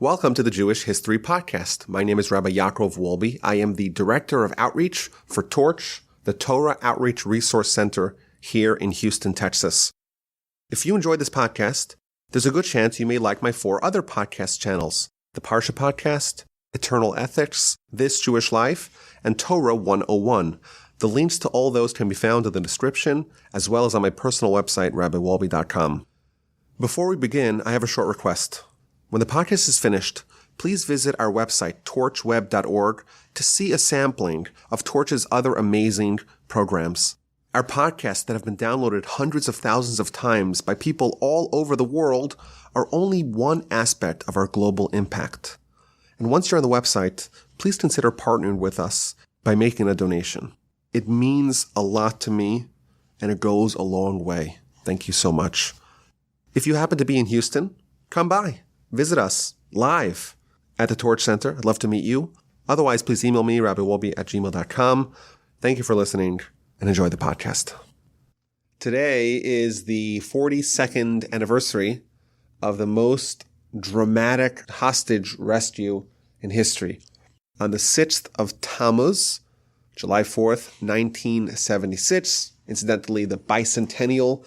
Welcome to the Jewish History Podcast. My name is Rabbi Yaakov Wolbe. I am the Director of Outreach for Torch, the Torah Outreach Resource Center here in Houston, Texas. If you enjoyed this podcast, there's a good chance you may like my 4 other podcast channels, the Parsha Podcast, Eternal Ethics, This Jewish Life, and Torah 101. The links to all those can be found in the description, as well as on my personal website, rabbiwolbe.com. Before we begin, I have a short request. When the podcast is finished, please visit our website, torchweb.org, to see a sampling of Torch's other amazing programs. Our podcasts that have been downloaded hundreds of thousands of times by people all over the world are only one aspect of our global impact. And once you're on the website, please consider partnering with us by making a donation. It means a lot to me, and it goes a long way. Thank you so much. If you happen to be in Houston, come by. Visit us live at the Torch Center. I'd love to meet you. Otherwise, please email me, rabbiwolbe@gmail.com. Thank you for listening and enjoy the podcast. Today is the 42nd anniversary of the most dramatic hostage rescue in history. On the 6th of Tammuz, July 4th, 1976, incidentally the bicentennial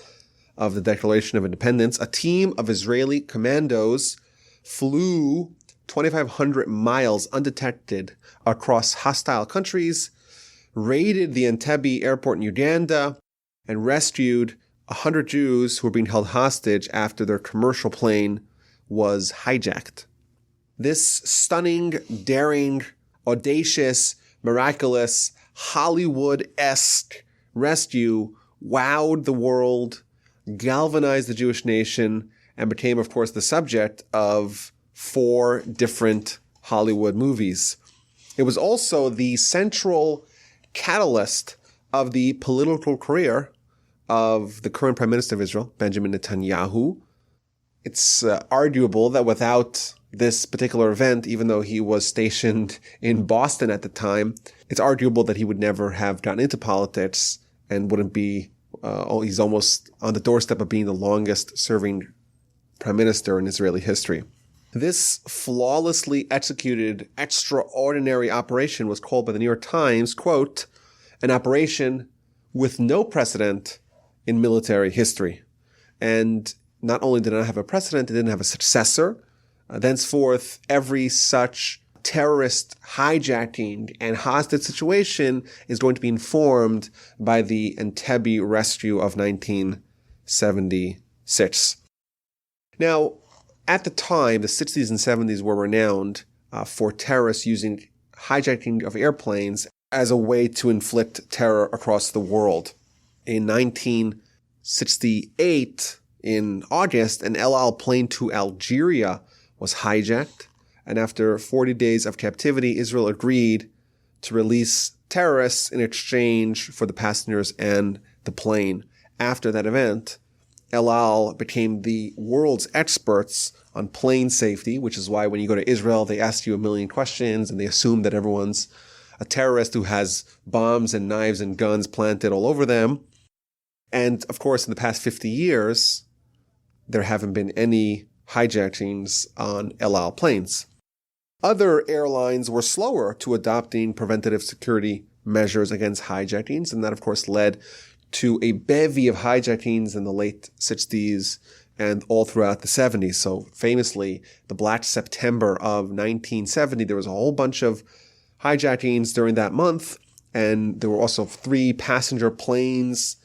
of the Declaration of Independence, a team of Israeli commandos flew 2,500 miles undetected across hostile countries, raided the Entebbe airport in Uganda, and rescued 100 Jews who were being held hostage after their commercial plane was hijacked. This stunning, daring, audacious, miraculous, Hollywoodesque rescue wowed the world, galvanized the Jewish nation, and became, of course, the subject of 4 different Hollywood movies. It was also the central catalyst of the political career of the current Prime Minister of Israel, Benjamin Netanyahu. It's arguable that without this particular event, even though he was stationed in Boston at the time, it's arguable that he would never have gotten into politics and wouldn't be, he's almost on the doorstep of being the longest serving Prime Minister in Israeli history. This flawlessly executed extraordinary operation was called by the New York Times, quote, an operation with no precedent in military history. And not only did it not have a precedent, it didn't have a successor. Thenceforth, every such terrorist hijacking and hostage situation is going to be informed by the Entebbe rescue of 1976. Now, at the time, the 60s and 70s were renowned for terrorists using hijacking of airplanes as a way to inflict terror across the world. In 1968, in August, an El Al plane to Algeria was hijacked, and after 40 days of captivity, Israel agreed to release terrorists in exchange for the passengers and the plane. After that event, El Al became the world's experts on plane safety, which is why when you go to Israel, they ask you a million questions and they assume that everyone's a terrorist who has bombs and knives and guns planted all over them. And of course, in the past 50 years, there haven't been any hijackings on El Al planes. Other airlines were slower to adopting preventative security measures against hijackings, and that, of course, led to a bevy of hijackings in the late 60s and all throughout the 70s. So famously, the Black September of 1970, there was a whole bunch of hijackings during that month, and there were also 3 passenger planes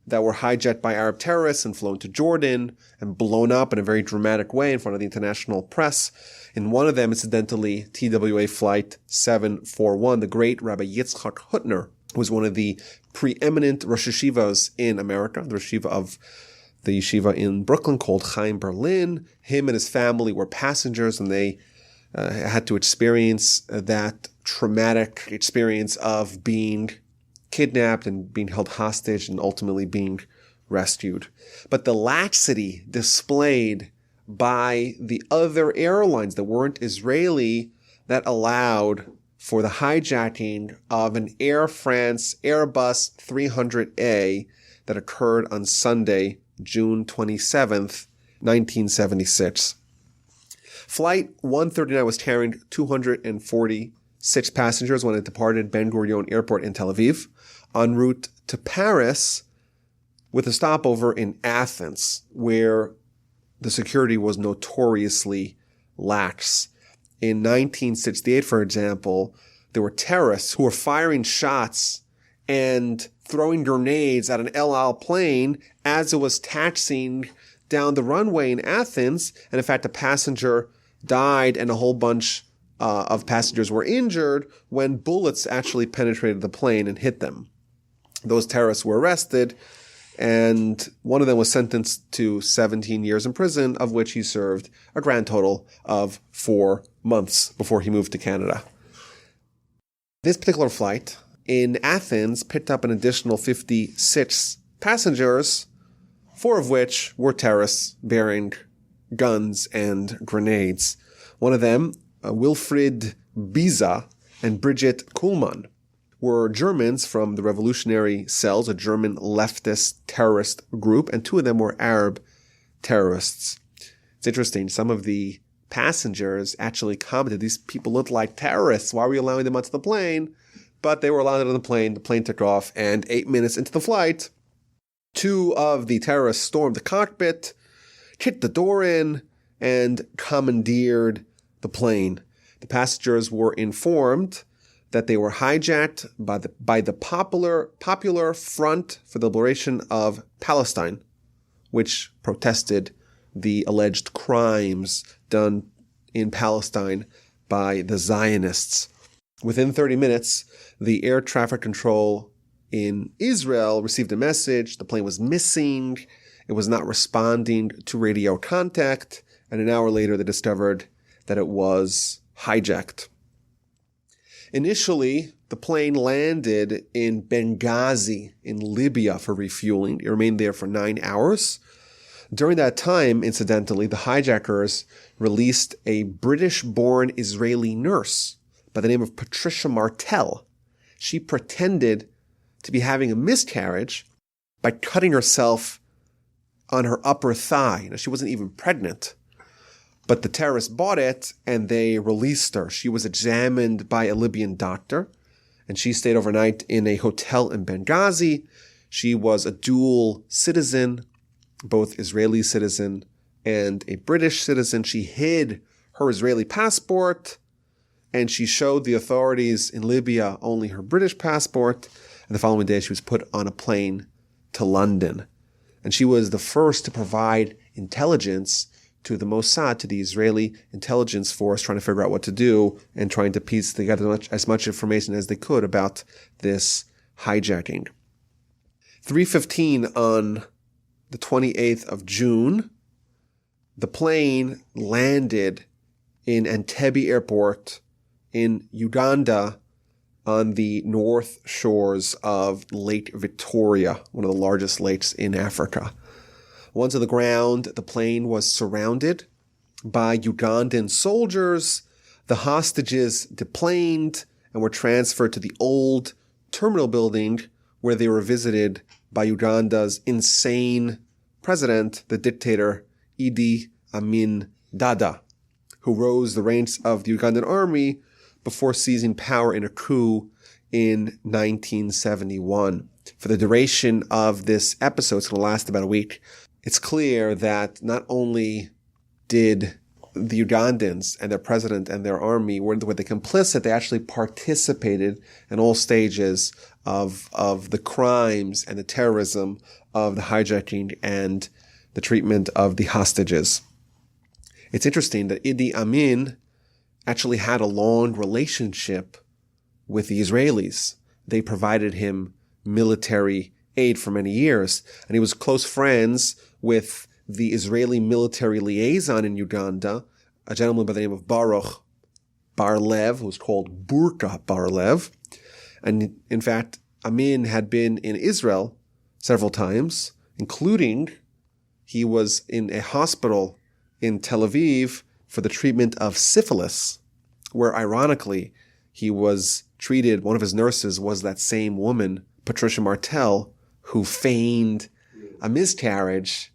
that were hijacked by Arab terrorists and flown to Jordan and blown up in a very dramatic way in front of the international press. In one of them, incidentally, TWA Flight 741, the great Rabbi Yitzchak Hutner was one of the preeminent Rosh Yeshivas in America, the Rosh Yeshiva of the yeshiva in Brooklyn called Chaim Berlin. Him and his family were passengers, and they had to experience that traumatic experience of being kidnapped and being held hostage and ultimately being rescued. But the laxity displayed by the other airlines that weren't Israeli that allowed for the hijacking of an Air France Airbus 300A that occurred on Sunday, June 27th, 1976. Flight 139 was carrying 246 passengers when it departed Ben Gurion Airport in Tel Aviv, en route to Paris with a stopover in Athens, where the security was notoriously lax. In 1968, for example, there were terrorists who were firing shots and throwing grenades at an El Al plane as it was taxiing down the runway in Athens. And in fact, a passenger died and a whole bunch of passengers were injured when bullets actually penetrated the plane and hit them. Those terrorists were arrested, and one of them was sentenced to 17 years in prison, of which he served a grand total of 4 months before he moved to Canada. This particular flight in Athens picked up an additional 56 passengers, 4 of which were terrorists bearing guns and grenades. One of them, Wilfried Biza and Brigitte Kuhlmann, were Germans from the Revolutionary Cells, a German leftist terrorist group, and 2 of them were Arab terrorists. It's interesting. Some of the passengers actually commented, these people look like terrorists. Why were you allowing them onto the plane? But they were allowed on the plane. The plane took off, and 8 minutes into the flight, 2 of the terrorists stormed the cockpit, kicked the door in, and commandeered the plane. The passengers were informed that they were hijacked by the Popular Front for the Liberation of Palestine, which protested the alleged crimes done in Palestine by the Zionists. Within 30 minutes, the air traffic control in Israel received a message. The plane was missing. It was not responding to radio contact. And an hour later, they discovered that it was hijacked. Initially, the plane landed in Benghazi in Libya for refueling. It remained there for 9 hours. During that time, incidentally, the hijackers released a British-born Israeli nurse by the name of Patricia Martel. She pretended to be having a miscarriage by cutting herself on her upper thigh. Now, she wasn't even pregnant. But the terrorists bought it, and they released her. She was examined by a Libyan doctor, and she stayed overnight in a hotel in Benghazi. She was a dual citizen, both Israeli citizen and a British citizen. She hid her Israeli passport, and she showed the authorities in Libya only her British passport. And the following day, she was put on a plane to London. And she was the first to provide intelligence to the Mossad, to the Israeli intelligence force, trying to figure out what to do and trying to piece together as much information as they could about this hijacking. 3:15 on the 28th of June, the plane landed in Entebbe Airport in Uganda on the north shores of Lake Victoria, one of the largest lakes in Africa. Once on the ground, the plane was surrounded by Ugandan soldiers. The hostages deplaned and were transferred to the old terminal building where they were visited by Uganda's insane president, the dictator Idi Amin Dada, who rose the ranks of the Ugandan army before seizing power in a coup in 1971. For the duration of this episode, it's going to last about a week, it's clear that not only did the Ugandans and their president and their army were they complicit, they actually participated in all stages of the crimes and the terrorism of the hijacking and the treatment of the hostages. It's interesting that Idi Amin actually had a long relationship with the Israelis. They provided him military aid for many years, and he was close friends with the Israeli military liaison in Uganda, a gentleman by the name of Baruch Bar-Lev, who was called Burka Bar-Lev. And in fact, Amin had been in Israel several times, including he was in a hospital in Tel Aviv for the treatment of syphilis, where ironically he was treated, one of his nurses was that same woman, Patricia Martel, who feigned a miscarriage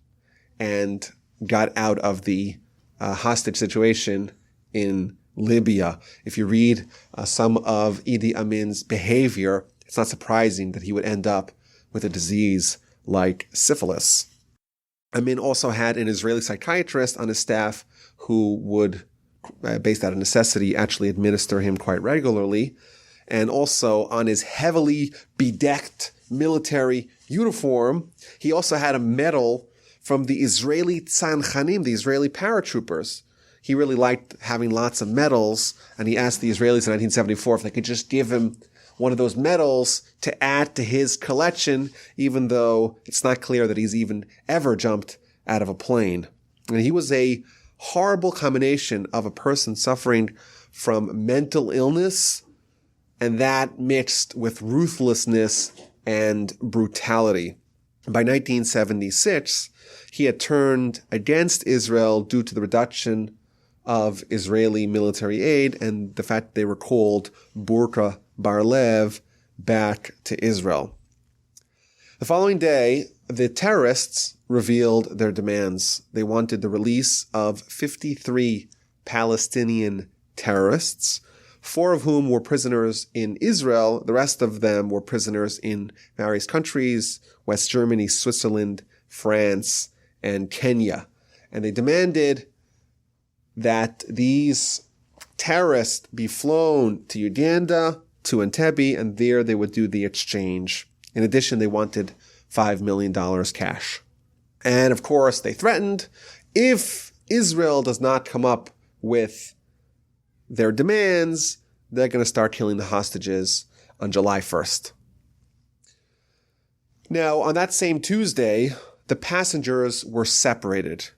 and got out of the hostage situation in Libya. If you read some of Idi Amin's behavior, it's not surprising that he would end up with a disease like syphilis. Amin also had an Israeli psychiatrist on his staff who would, based out of necessity, actually administer him quite regularly. And also on his heavily bedecked military uniform, he also had a medal from the Israeli Tzanchanim, the Israeli paratroopers. He really liked having lots of medals, and he asked the Israelis in 1974 if they could just give him one of those medals to add to his collection, even though it's not clear that he's even ever jumped out of a plane. And he was a horrible combination of a person suffering from mental illness, and that mixed with ruthlessness and brutality. By 1976, he had turned against Israel due to the reduction of Israeli military aid and the fact they were called Burqa Bar-Lev back to Israel. The following day, the terrorists revealed their demands. They wanted the release of 53 Palestinian terrorists, 4 of whom were prisoners in Israel. The rest of them were prisoners in various countries, West Germany, Switzerland, France, and Kenya. And they demanded that these terrorists be flown to Uganda, to Entebbe, and there they would do the exchange. In addition, they wanted $5 million cash. And of course, they threatened, if Israel does not come up with their demands, they're going to start killing the hostages on July 1st. Now, on that same Tuesday, the passengers were separated,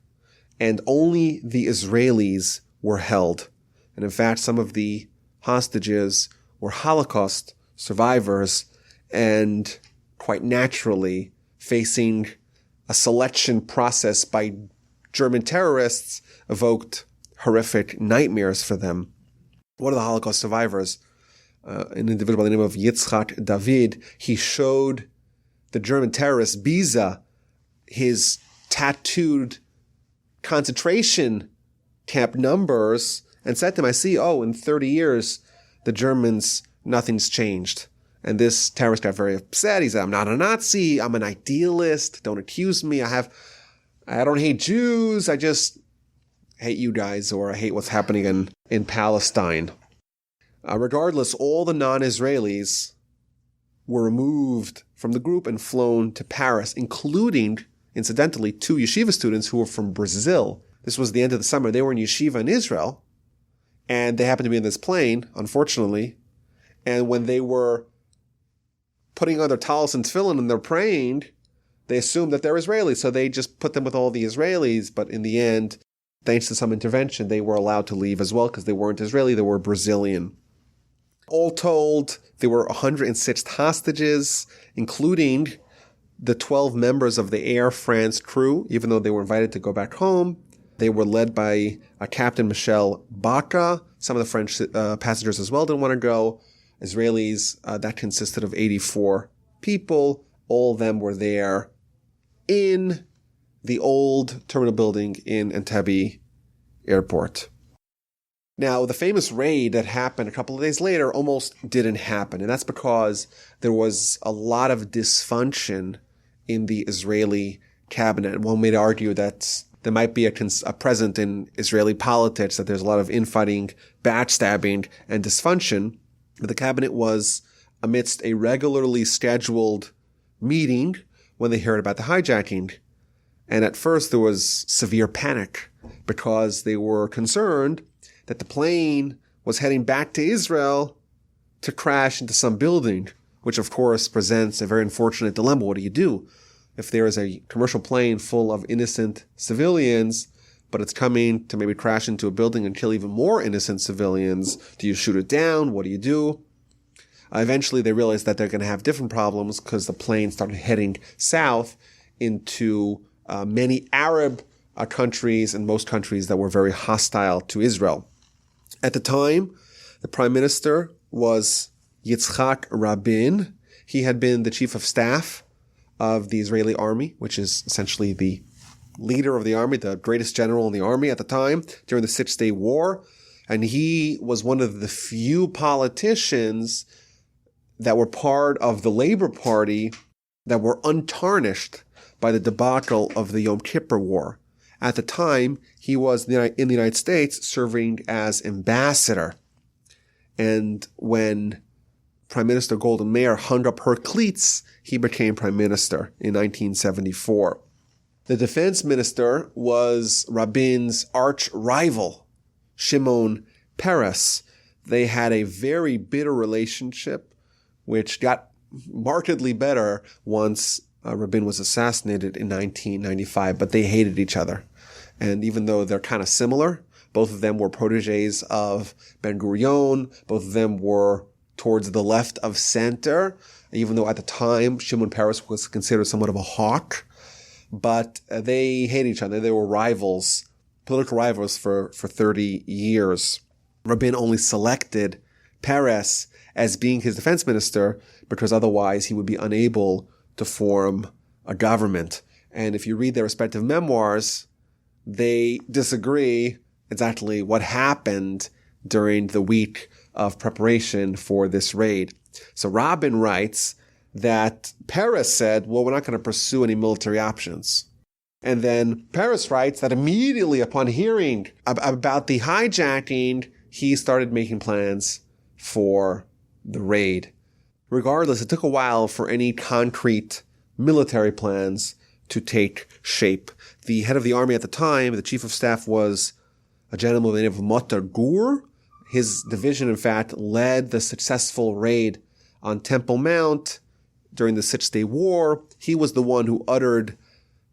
and only the Israelis were held. And in fact, some of the hostages were Holocaust survivors, and quite naturally facing a selection process by German terrorists evoked horrific nightmares for them. One of the Holocaust survivors, an individual by the name of Yitzhak David, he showed the German terrorist Biza his tattooed concentration camp numbers and said to him, I see, in 30 years, the Germans, nothing's changed. And this terrorist got very upset. He said, I'm not a Nazi. I'm an idealist. Don't accuse me. I don't hate Jews. I just hate you guys, or I hate what's happening in Palestine. Regardless, all the non-Israelis were removed from the group and flown to Paris, including, incidentally, 2 yeshiva students who were from Brazil. This was the end of the summer. They were in yeshiva in Israel, and they happened to be in this plane, unfortunately. And when they were putting on their talis and tefillin and they're praying, they assumed that they're Israelis, so they just put them with all the Israelis. But in the end, thanks to some intervention, they were allowed to leave as well because they weren't Israeli, they were Brazilian. All told, there were 106 hostages, including the 12 members of the Air France crew, even though they were invited to go back home. They were led by Captain Michel Baca. Some of the French passengers as well didn't want to go. Israelis, that consisted of 84 people. All of them were there in the old terminal building in Entebbe Airport. Now, the famous raid that happened a couple of days later almost didn't happen, and that's because there was a lot of dysfunction in the Israeli cabinet. One may argue that there might be a present in Israeli politics, that there's a lot of infighting, backstabbing, and dysfunction. But the cabinet was amidst a regularly scheduled meeting when they heard about the hijacking. And at first there was severe panic because they were concerned that the plane was heading back to Israel to crash into some building, which of course presents a very unfortunate dilemma. What do you do if there is a commercial plane full of innocent civilians, but it's coming to maybe crash into a building and kill even more innocent civilians? Do you shoot it down? What do you do? Eventually they realized that they're going to have different problems because the plane started heading south into many Arab countries and most countries that were very hostile to Israel. At the time, the prime minister was Yitzhak Rabin. He had been the chief of staff of the Israeli army, which is essentially the leader of the army, the greatest general in the army at the time during the Six-Day War. And he was one of the few politicians that were part of the Labor Party that were untarnished by the debacle of the Yom Kippur War. At the time, he was in the United States serving as ambassador. And when Prime Minister Golda Meir hung up her cleats, he became prime minister in 1974. The defense minister was Rabin's arch rival, Shimon Peres. They had a very bitter relationship, which got markedly better once Rabin was assassinated in 1995, but they hated each other. And even though they're kind of similar, both of them were proteges of Ben-Gurion, both of them were towards the left of center, even though at the time Shimon Peres was considered somewhat of a hawk. But they hated each other. They were rivals, political rivals for 30 years. Rabin only selected Peres as being his defense minister because otherwise he would be unable to form a government. And if you read their respective memoirs, they disagree exactly what happened during the week of preparation for this raid. So Rabin writes that Peres said, well, we're not going to pursue any military options. And then Peres writes that immediately upon hearing about the hijacking, he started making plans for the raid. Regardless, it took a while for any concrete military plans to take shape. The head of the army at the time, the chief of staff, was a gentleman by the name of Motor Gur. His division, in fact, led the successful raid on Temple Mount during the Six-Day War. He was the one who uttered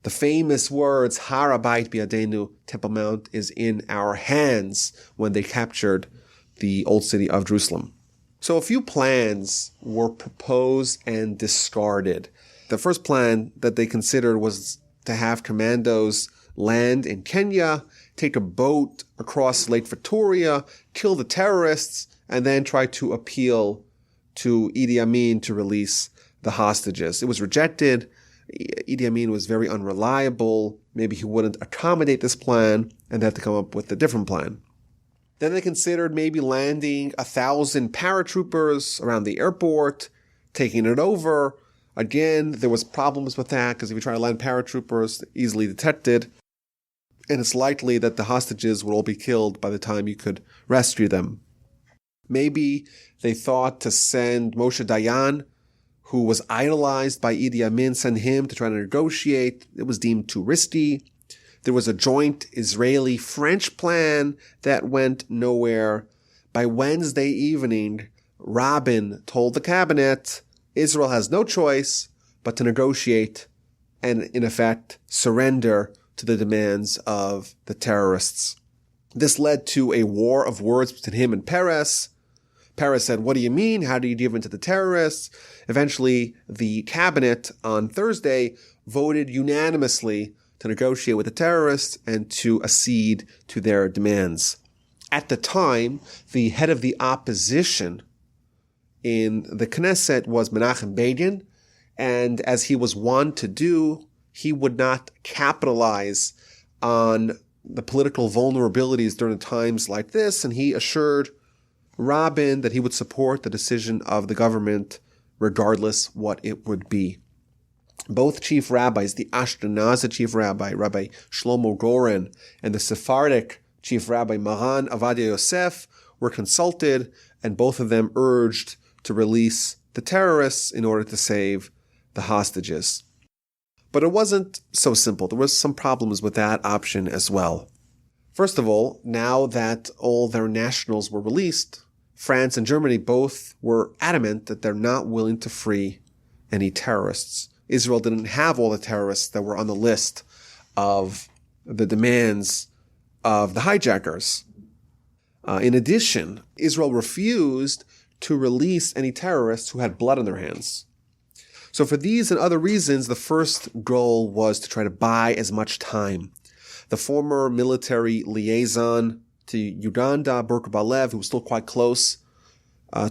the famous words, Har Habayit Biadenu, Temple Mount is in our hands, when they captured the old city of Jerusalem. So a few plans were proposed and discarded. The first plan that they considered was to have commandos land in Kenya, take a boat across Lake Victoria, kill the terrorists, and then try to appeal to Idi Amin to release the hostages. It was rejected. Idi Amin was very unreliable. Maybe he wouldn't accommodate this plan, and they had to come up with a different plan. Then they considered maybe landing 1,000 paratroopers around the airport, taking it over. Again, there was problems with that because if you try to land paratroopers, they're easily detected. And it's likely that the hostages would all be killed by the time you could rescue them. Maybe they thought to send Moshe Dayan, who was idolized by Idi Amin, send him to try to negotiate. It was deemed too risky. There was a joint Israeli-French plan that went nowhere. By Wednesday evening, Rabin told the cabinet, Israel has no choice but to negotiate and, in effect, surrender to the demands of the terrorists. This led to a war of words between him and Peres. Peres said, what do you mean? How do you give in to the terrorists? Eventually, the cabinet on Thursday voted unanimously to negotiate with the terrorists and to accede to their demands. At the time, the head of the opposition in the Knesset was Menachem Begin, and as he was wont to do, he would not capitalize on the political vulnerabilities during times like this, and he assured Rabin that he would support the decision of the government regardless what it would be. Both chief rabbis, the Ashkenazi chief rabbi, Rabbi Shlomo Goren, and the Sephardic chief rabbi, Maran Avadia Yosef, were consulted, and both of them urged to release the terrorists in order to save the hostages. But it wasn't so simple. There was some problems with that option as well. First of all, now that all their nationals were released, France and Germany both were adamant that they're not willing to free any terrorists. Israel didn't have all the terrorists that were on the list of the demands of the hijackers. In addition, Israel refused to release any terrorists who had blood on their hands. So for these and other reasons, the first goal was to try to buy as much time. The former military liaison to Uganda, Burka Balev, who was still quite close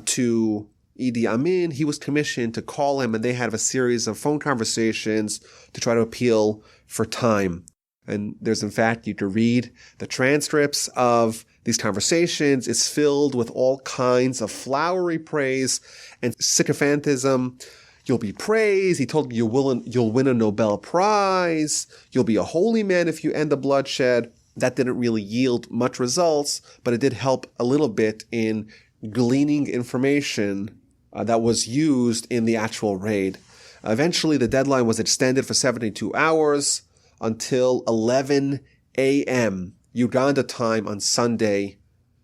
to Idi Amin, he was commissioned to call him, and they had a series of phone conversations to try to appeal for time. And there's, in fact, you can read the transcripts of these conversations. It's filled with all kinds of flowery praise and sycophantism. You'll be praised. He told you you'll win a Nobel Prize. You'll be a holy man if you end the bloodshed. That didn't really yield much results, but it did help a little bit in gleaning information that was used in the actual raid. Eventually, the deadline was extended for 72 hours until 11 a.m. Uganda time on Sunday,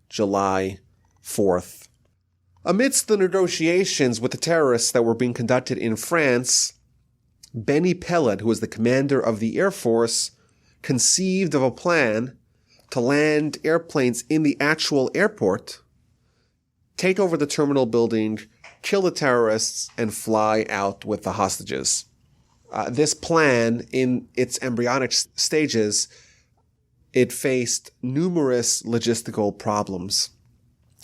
July 4th. Amidst the negotiations with the terrorists that were being conducted in France, Benny Peled, who was the commander of the Air Force, conceived of a plan to land airplanes in the actual airport, take over the terminal building, kill the terrorists, and fly out with the hostages. This plan, in its embryonic stages, it faced numerous logistical problems.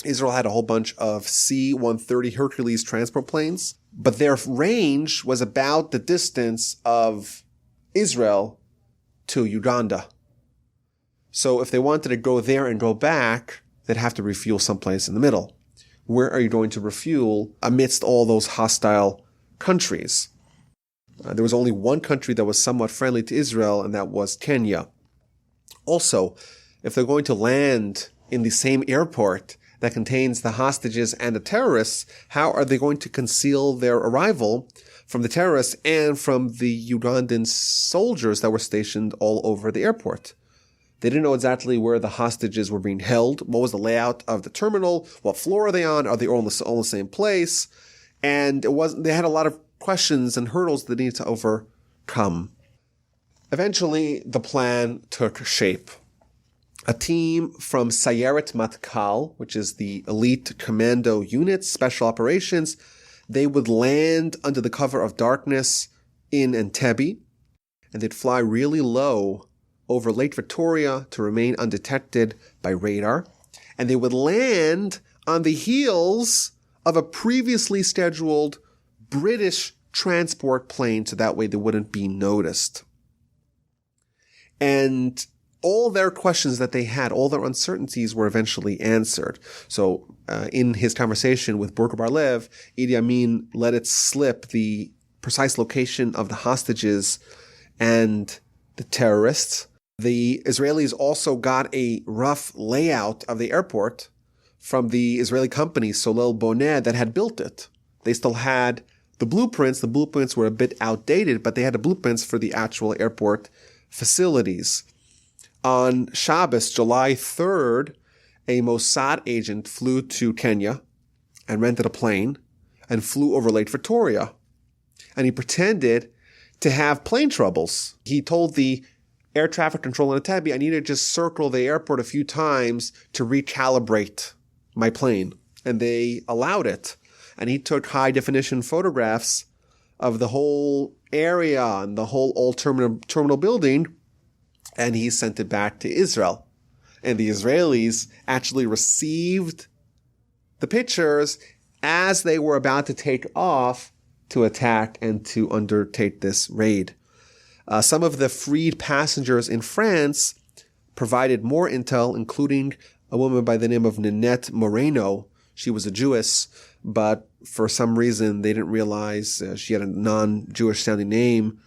Israel had a whole bunch of C-130 Hercules transport planes, but their range was about the distance of Israel to Uganda. So if they wanted to go there and go back, they'd have to refuel someplace in the middle. Where are you going to refuel amidst all those hostile countries? There was only one country that was somewhat friendly to Israel, and that was Kenya. Also, if they're going to land in the same airport that contains the hostages and the terrorists, how are they going to conceal their arrival from the terrorists and from the Ugandan soldiers that were stationed all over the airport? They didn't know exactly where the hostages were being held. What was the layout of the terminal? What floor are they on? Are they all in the same place? And they had a lot of questions and hurdles that they needed to overcome. Eventually, the plan took shape. A team from Sayeret Matkal, which is the elite commando unit, special operations, they would land under the cover of darkness in Entebbe, and they'd fly really low over Lake Victoria to remain undetected by radar. And they would land on the heels of a previously scheduled British transport plane, so that way they wouldn't be noticed. And all their questions that they had, all their uncertainties were eventually answered. So in his conversation with Burqa Bar-Lev, Idi Amin let it slip the precise location of the hostages and the terrorists. The Israelis also got a rough layout of the airport from the Israeli company Solel Boneh that had built it. They still had the blueprints. The blueprints were a bit outdated, but they had the blueprints for the actual airport facilities. On Shabbos, July 3rd, a Mossad agent flew to Kenya and rented a plane and flew over Lake Victoria. And he pretended to have plane troubles. He told the air traffic control in Entebbe, I need to just circle the airport a few times to recalibrate my plane. And they allowed it. And he took high-definition photographs of the whole area and the whole old terminal building, and he sent it back to Israel. And the Israelis actually received the pictures as they were about to take off to attack and to undertake this raid. Some of the freed passengers in France provided more intel, including a woman by the name of Ninette Moreno. She was a Jewess, but for some reason they didn't realize she had a non-Jewish sounding name.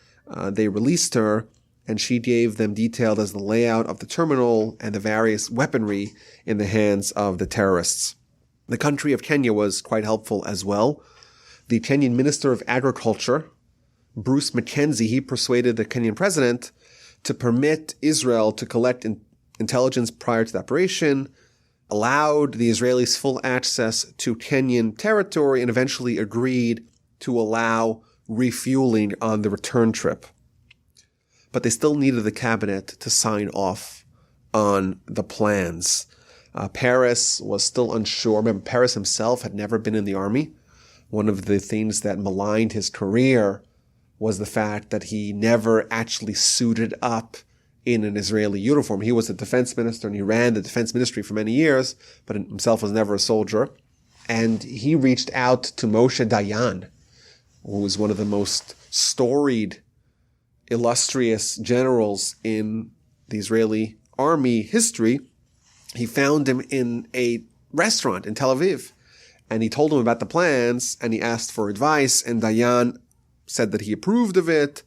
They released her, and she gave them detailed as the layout of the terminal and the various weaponry in the hands of the terrorists. The country of Kenya was quite helpful as well. The Kenyan Minister of Agriculture, Bruce Mackenzie, he persuaded the Kenyan president to permit Israel to collect intelligence prior to the operation, allowed the Israelis full access to Kenyan territory, and eventually agreed to allow refueling on the return trip. But they still needed the cabinet to sign off on the plans. Peres was still unsure. Remember, Peres himself had never been in the army. One of the things that maligned his career was the fact that he never actually suited up in an Israeli uniform. He was the defense minister and he ran the defense ministry for many years, but himself was never a soldier. And he reached out to Moshe Dayan, who was one of the most storied, illustrious generals in the Israeli army history, he found him in a restaurant in Tel Aviv. And he told him about the plans, and he asked for advice, and Dayan said that he approved of it.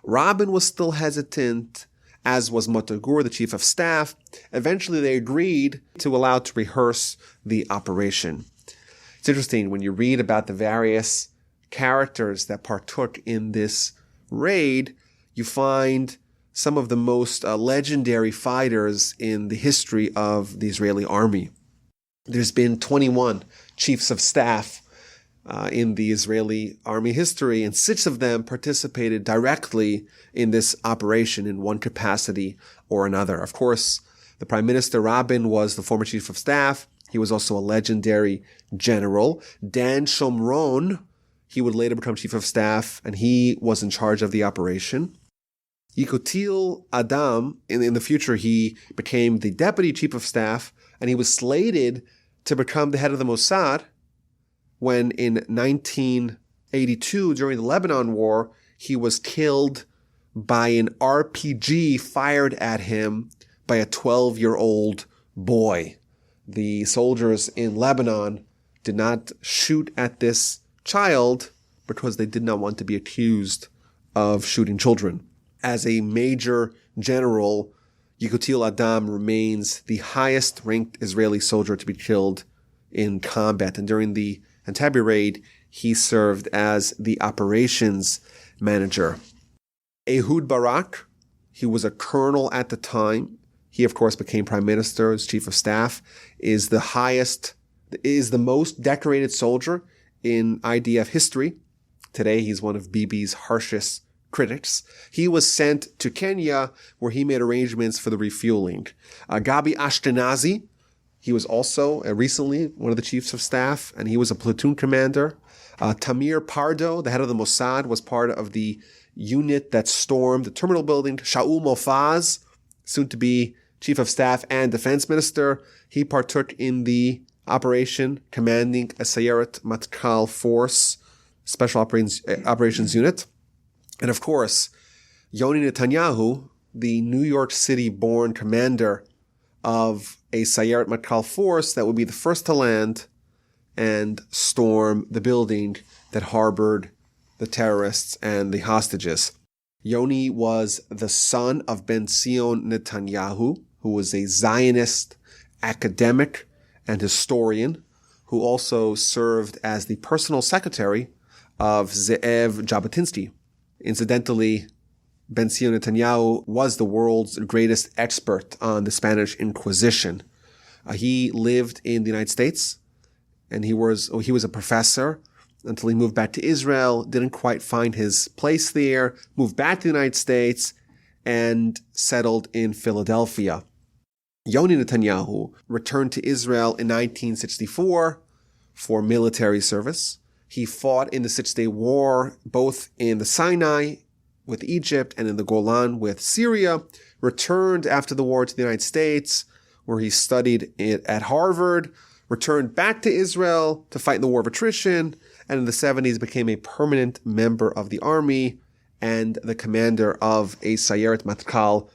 Rabin was still hesitant, as was Motor Gur, the chief of staff. Eventually, they agreed to allow to rehearse the operation. It's interesting, when you read about the various characters that partook in this raid, you find some of the most legendary fighters in the history of the Israeli army. There's been 21 chiefs of staff in the Israeli army history, and 6 of them participated directly in this operation in one capacity or another. Of course, the Prime Minister Rabin was the former chief of staff. He was also a legendary general. Dan Shomron, he would later become chief of staff, and he was in charge of the operation. Yikutil Adam, in the future, he became the deputy chief of staff, and he was slated to become the head of the Mossad when in 1982, during the Lebanon War, he was killed by an RPG fired at him by a 12-year-old boy. The soldiers in Lebanon did not shoot at this child because they did not want to be accused of shooting children. As a major general, Yikutil Adam remains the highest ranked Israeli soldier to be killed in combat. And during the Entebbe Raid, he served as the operations manager. Ehud Barak, he was a colonel at the time. He, of course, became prime minister as chief of staff, is the most decorated soldier in IDF history. Today, he's one of Bibi's harshest critics. He was sent to Kenya, where he made arrangements for the refueling. Gabi Ashkenazi, he was also recently one of the chiefs of staff, and he was a platoon commander. Tamir Pardo, the head of the Mossad, was part of the unit that stormed the terminal building. Shaul Mofaz, soon to be chief of staff and defense minister, he partook in the operation, commanding a Sayeret Matkal force, special operations unit. And of course, Yoni Netanyahu, the New York City-born commander of a Sayeret Matkal force that would be the first to land and storm the building that harbored the terrorists and the hostages. Yoni was the son of Ben Zion Netanyahu, who was a Zionist academic and historian, who also served as the personal secretary of Ze'ev Jabotinsky. Incidentally, Ben Zion Netanyahu was the world's greatest expert on the Spanish Inquisition. He lived in the United States, and he was a professor until he moved back to Israel, didn't quite find his place there, moved back to the United States, and settled in Philadelphia. Yoni Netanyahu returned to Israel in 1964 for military service. He fought in the Six-Day War, both in the Sinai with Egypt and in the Golan with Syria, returned after the war to the United States, where he studied at Harvard, returned back to Israel to fight in the War of Attrition, and in the 70s became a permanent member of the army and the commander of a Sayeret Matkal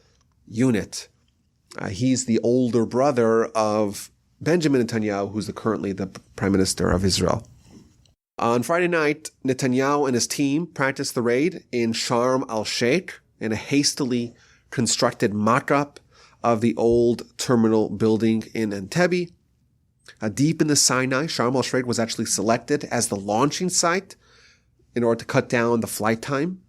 unit. He's the older brother of Benjamin Netanyahu, who's currently the prime minister of Israel. On Friday night, Netanyahu and his team practiced the raid in Sharm el-Sheikh in a hastily constructed mock-up of the old terminal building in Entebbe. Deep in the Sinai, Sharm el-Sheikh was actually selected as the launching site in order to cut down the flight time.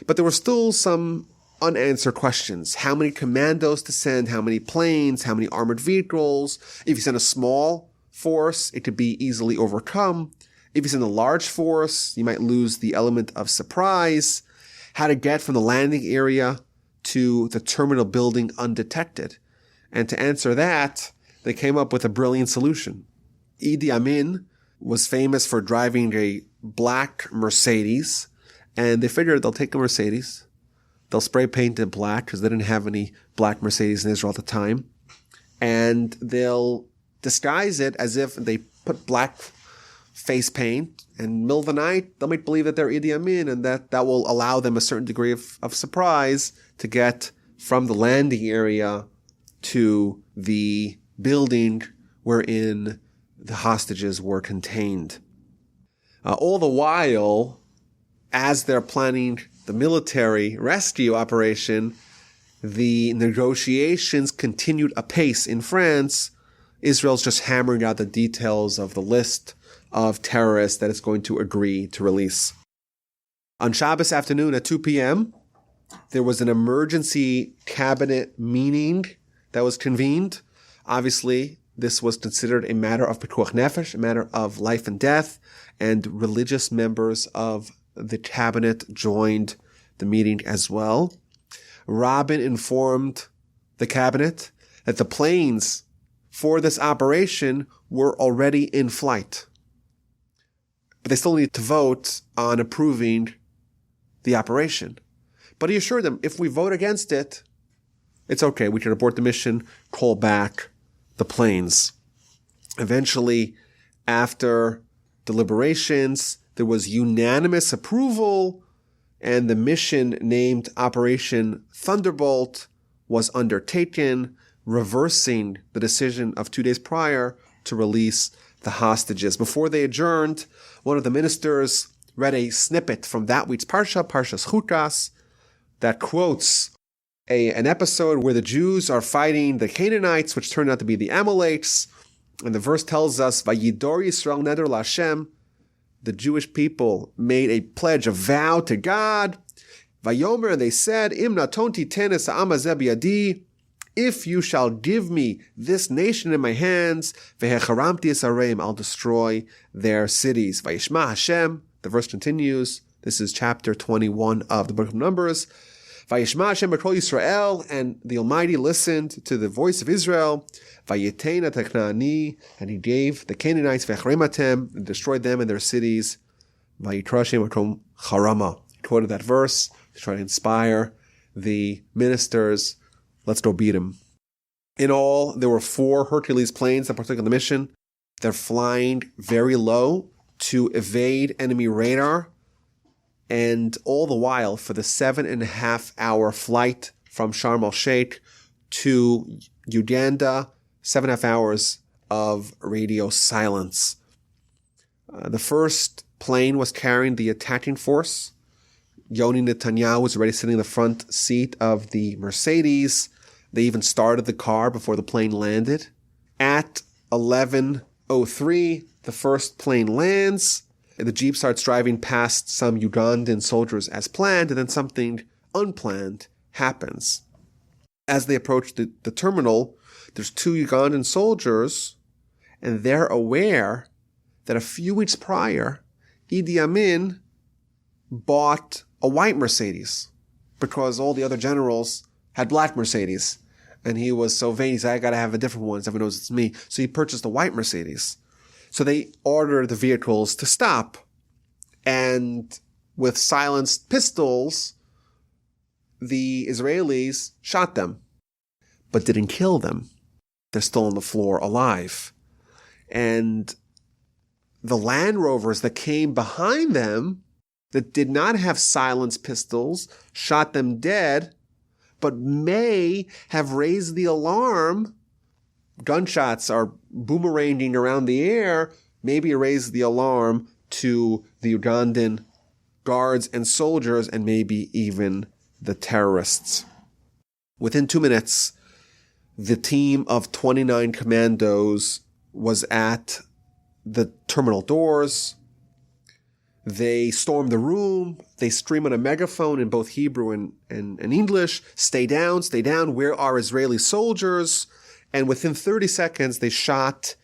But there were still some unanswered questions. How many commandos to send? How many planes? How many armored vehicles? If you send a small force, it could be easily overcome. If you send a large force, you might lose the element of surprise. How to get from the landing area to the terminal building undetected. And to answer that, they came up with a brilliant solution. Idi Amin was famous for driving a black Mercedes, and they figured they'll take a Mercedes. They'll spray paint it black because they didn't have any black Mercedes in Israel at the time. And they'll disguise it as if they put black face paint, and in the middle of the night, they'll make believe that they're Idi Amin, and that will allow them a certain degree of surprise to get from the landing area to the building wherein the hostages were contained. All the while, as they're planning the military rescue operation, the negotiations continued apace in France. Israel's just hammering out the details of the list of terrorists that it's going to agree to release. On Shabbos afternoon at 2 p.m., there was an emergency cabinet meeting that was convened. Obviously, this was considered a matter of pikuach nefesh, a matter of life and death, and religious members of the cabinet joined the meeting as well. Rabin informed the cabinet that the planes for this operation were already in flight. But they still need to vote on approving the operation. But he assured them, if we vote against it, it's okay. We can abort the mission, call back the planes. Eventually, after deliberations, there was unanimous approval, and the mission named Operation Thunderbolt was undertaken, reversing the decision of 2 days prior to release the hostages. Before they adjourned, one of the ministers read a snippet from that week's Parsha, Parshas Chukas, that quotes an episode where the Jews are fighting the Canaanites, which turned out to be the Amalekites. And the verse tells us, Vayidor Yisrael neder laHashem, the Jewish people made a pledge, a vow to God. Vayomer, and they said, Im natonti tenes ha'am hazeh biyadi, if you shall give me this nation in my hands, vehecharamti es hareim, I'll destroy their cities. Vayishma Hashem, the verse continues. This is chapter 21 of the book of Numbers. Vayishma Hashem b'kol Yisrael, and the Almighty listened to the voice of Israel. Vayitein et HaKnaani, and he gave the Canaanites v'echrematem, and destroyed them and their cities. Vayikra Hashem b'kom Charama. He quoted that verse to try to inspire the ministers. Let's go beat him. In all, there were 4 Hercules planes that partook in the mission. They're flying very low to evade enemy radar. And all the while, for the 7.5-hour flight from Sharm el-Sheikh to Uganda, 7.5 hours of radio silence. The first plane was carrying the attacking force. Yoni Netanyahu was already sitting in the front seat of the Mercedes. They even started the car before the plane landed. At 11:03, the first plane lands. The Jeep starts driving past some Ugandan soldiers as planned, and then something unplanned happens. As they approach the terminal, there's 2 Ugandan soldiers, and they're aware that a few weeks prior, Idi Amin bought a white Mercedes because all the other generals had black Mercedes. And he was so vain, he said, I got to have a different one so everyone knows it's me. So he purchased a white Mercedes. So they ordered the vehicles to stop. And with silenced pistols, the Israelis shot them, but didn't kill them. They're still on the floor alive. And the Land Rovers that came behind them, that did not have silenced pistols, shot them dead, but may have raised the alarm. Gunshots are boomeranging around the air, maybe raised the alarm to the Ugandan guards and soldiers, and maybe even the terrorists. Within 2 minutes, the team of 29 commandos was at the terminal doors. They storm the room. They scream on a megaphone in both Hebrew and English, stay down, where are Israeli soldiers? And within 30 seconds, they shot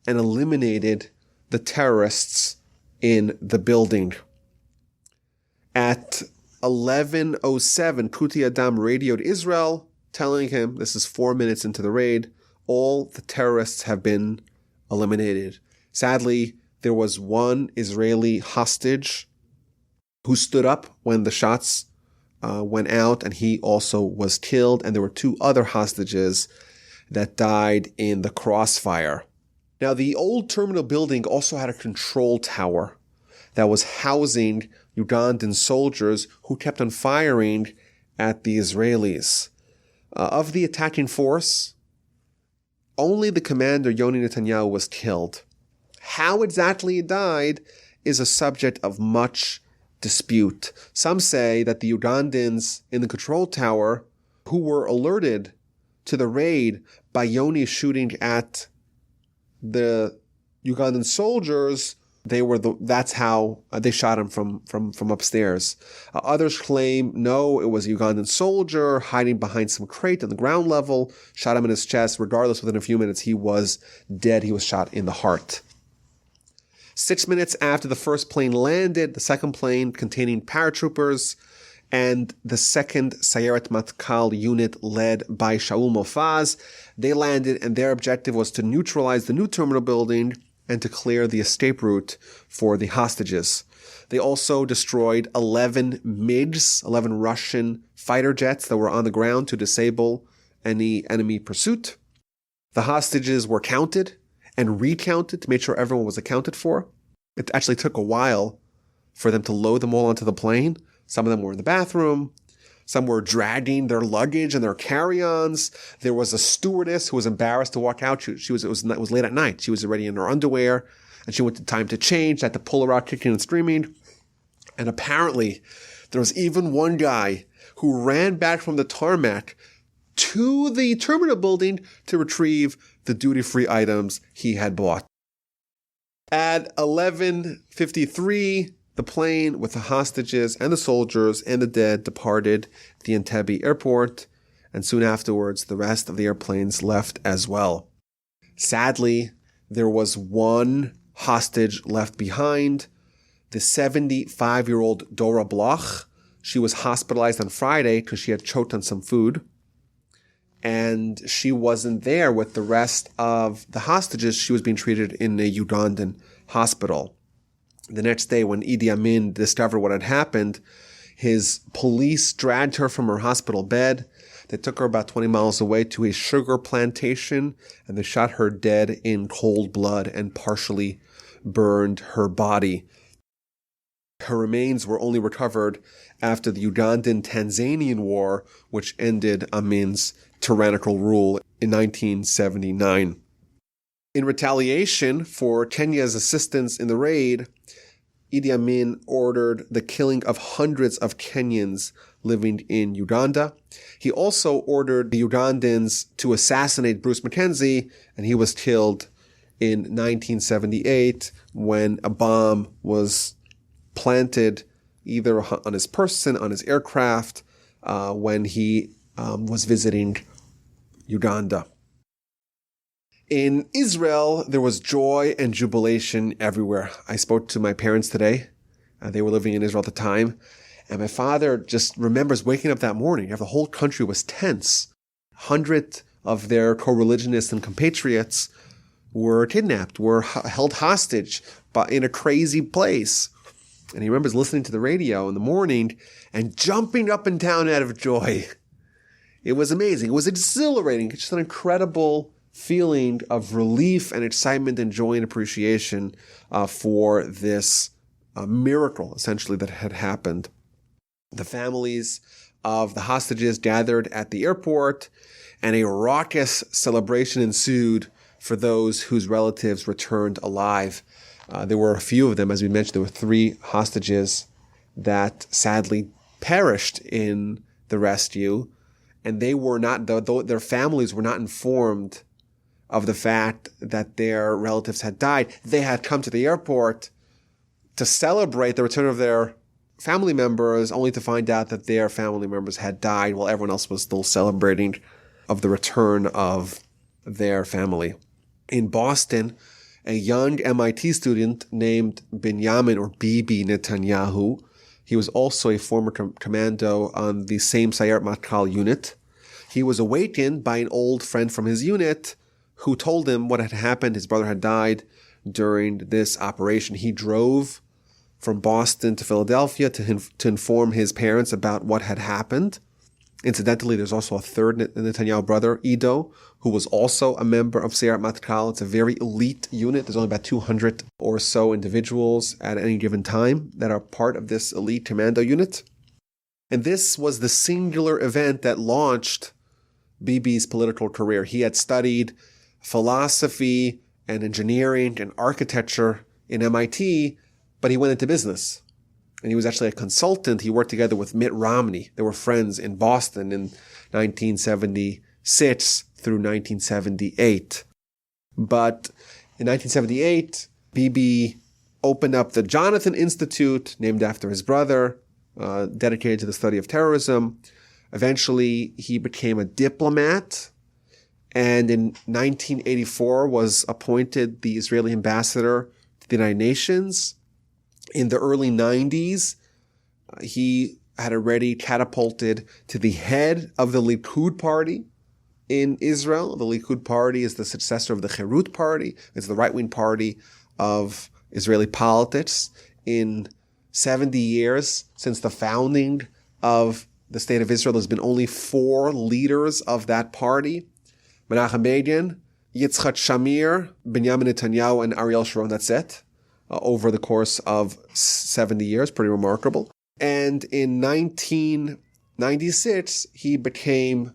and eliminated the terrorists in the building. At 11:07, Kuti Adam radioed Israel, telling him, this is 4 minutes into the raid, all the terrorists have been eliminated. Sadly, there was one Israeli hostage who stood up when the shots went out, and he also was killed. And there were 2 other hostages that died in the crossfire. Now, the old terminal building also had a control tower that was housing Ugandan soldiers who kept on firing at the Israelis. Of the attacking force, only the commander, Yoni Netanyahu, was killed. How exactly he died is a subject of much dispute. Some say that the Ugandans in the control tower, who were alerted to the raid by Yoni shooting at the Ugandan soldiers, that's how they shot him from upstairs. Others claim, no, it was a Ugandan soldier hiding behind some crate on the ground level, shot him in his chest. Regardless, within a few minutes, he was dead. He was shot in the heart. 6 minutes after the first plane landed, the second plane containing paratroopers and the 2nd Sayeret Matkal unit led by Shaul Mofaz, they landed, and their objective was to neutralize the new terminal building and to clear the escape route for the hostages. They also destroyed 11 MiGs, 11 Russian fighter jets that were on the ground to disable any enemy pursuit. The hostages were counted and recounted to make sure everyone was accounted for. It actually took a while for them to load them all onto the plane. Some of them were in the bathroom. Some were dragging their luggage and their carry-ons. There was a stewardess who was embarrassed to walk out. It was late at night. She was already in her underwear, and she went to time to change. Had to pull her out, kicking and screaming. And apparently, there was even one guy who ran back from the tarmac to the terminal building to retrieve the duty-free items he had bought. At 11:53, the plane with the hostages and the soldiers and the dead departed the Entebbe airport, and soon afterwards the rest of the airplanes left as well. Sadly, there was one hostage left behind, the 75-year-old Dora Bloch. She was hospitalized on Friday because she had choked on some food, and she wasn't there with the rest of the hostages. She was being treated in a Ugandan hospital. The next day, when Idi Amin discovered what had happened, his police dragged her from her hospital bed. They took her about 20 miles away to a sugar plantation, and they shot her dead in cold blood and partially burned her body. Her remains were only recovered after the Ugandan-Tanzanian War, which ended Amin's tyrannical rule in 1979. In retaliation for Kenya's assistance in the raid, Idi Amin ordered the killing of hundreds of Kenyans living in Uganda. He also ordered the Ugandans to assassinate Bruce Mackenzie, and he was killed in 1978 when a bomb was planted either on his person, on his aircraft, when he was visiting Uganda. In Israel, there was joy and jubilation everywhere. I spoke to my parents today. They were living in Israel at the time. And my father just remembers waking up that morning. The whole country was tense. 100 of their co-religionists and compatriots were kidnapped, were held hostage in a crazy place. And he remembers listening to the radio in the morning and jumping up and down out of joy. It was amazing. It was exhilarating. It's just an incredible feeling of relief and excitement and joy and appreciation for this miracle, essentially, that had happened. The families of the hostages gathered at the airport, and a raucous celebration ensued for those whose relatives returned alive. There were a few of them, as we mentioned. There were 3 hostages that sadly perished in the rescue, and they were not, their families were not informed of the fact that their relatives had died. They had come to the airport to celebrate the return of their family members, only to find out that their family members had died while everyone else was still celebrating of the return of their family. In Boston, a young MIT student named Binyamin, or Bibi Netanyahu, he was also a former commando on the same Sayeret Matkal unit. He was awakened by an old friend from his unit who told him what had happened. His brother had died during this operation. He drove from Boston to Philadelphia to inform his parents about what had happened. Incidentally, there's also a third Netanyahu brother, Ido, who was also a member of Sayeret Matkal. It's a very elite unit. There's only about 200 or so individuals at any given time that are part of this elite commando unit. And this was the singular event that launched Bibi's political career. He had studied philosophy and engineering and architecture in MIT, but he went into business. And he was actually a consultant. He worked together with Mitt Romney. They were friends in Boston in 1976 through 1978. But in 1978, Bibi opened up the Jonathan Institute, named after his brother, dedicated to the study of terrorism. Eventually, he became a diplomat, and in 1984 was appointed the Israeli ambassador to the United Nations. In the early 90s, he had already catapulted to the head of the Likud party in Israel. The Likud party is the successor of the Herut party. It's the right-wing party of Israeli politics. In 70 years since the founding of the State of Israel, there's been only 4 leaders of that party: Menachem Begin, Yitzchak Shamir, Benjamin Netanyahu, and Ariel Sharon. That's it. Over the course of 70 years. Pretty remarkable. And in 1996, he became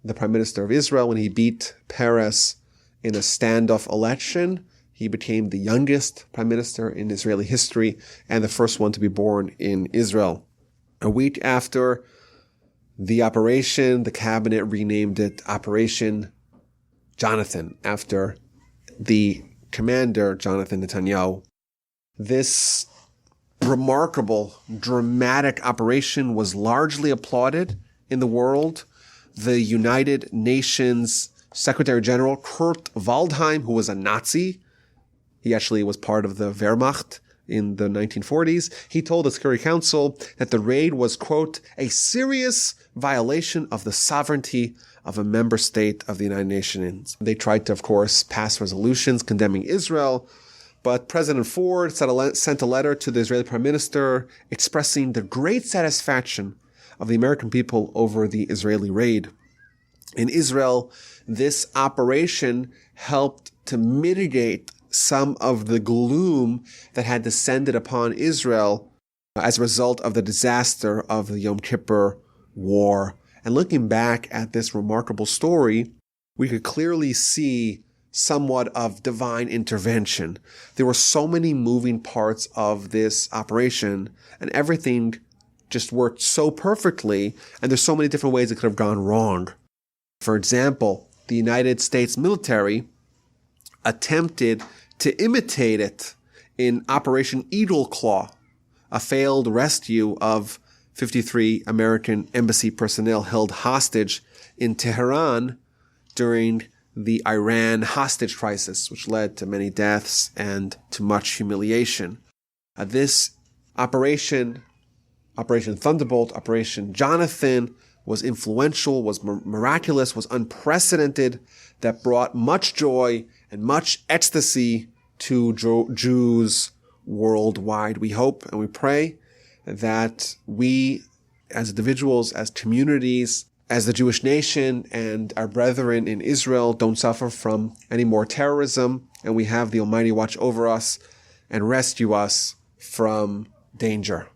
the Prime Minister of Israel when he beat Peres in a standoff election. He became the youngest Prime Minister in Israeli history and the first one to be born in Israel. A week after the operation, the cabinet renamed it Operation Jonathan, after the commander, Jonathan Netanyahu. This remarkable, dramatic operation was largely applauded in the world. The United Nations Secretary General, Kurt Waldheim, who was a Nazi, he actually was part of the Wehrmacht in the 1940s, he told the Security Council that the raid was, quote, a serious violation of the sovereignty of a member state of the United Nations. They tried to, of course, pass resolutions condemning Israel, but President Ford sent a letter to the Israeli Prime Minister expressing the great satisfaction of the American people over the Israeli raid. In Israel, this operation helped to mitigate some of the gloom that had descended upon Israel as a result of the disaster of the Yom Kippur War. And looking back at this remarkable story, we could clearly see somewhat of divine intervention. There were so many moving parts of this operation, and everything just worked so perfectly, and there's so many different ways it could have gone wrong. For example, the United States military attempted to imitate it in Operation Eagle Claw, a failed rescue of 53 American embassy personnel held hostage in Tehran during the Iran hostage crisis, which led to many deaths and to much humiliation. This operation, Operation Thunderbolt, Operation Jonathan, was influential, was miraculous, was unprecedented, that brought much joy and much ecstasy to Jews worldwide. We hope and we pray that we, as individuals, as communities, as the Jewish nation and our brethren in Israel, don't suffer from any more terrorism, and we have the Almighty watch over us and rescue us from danger.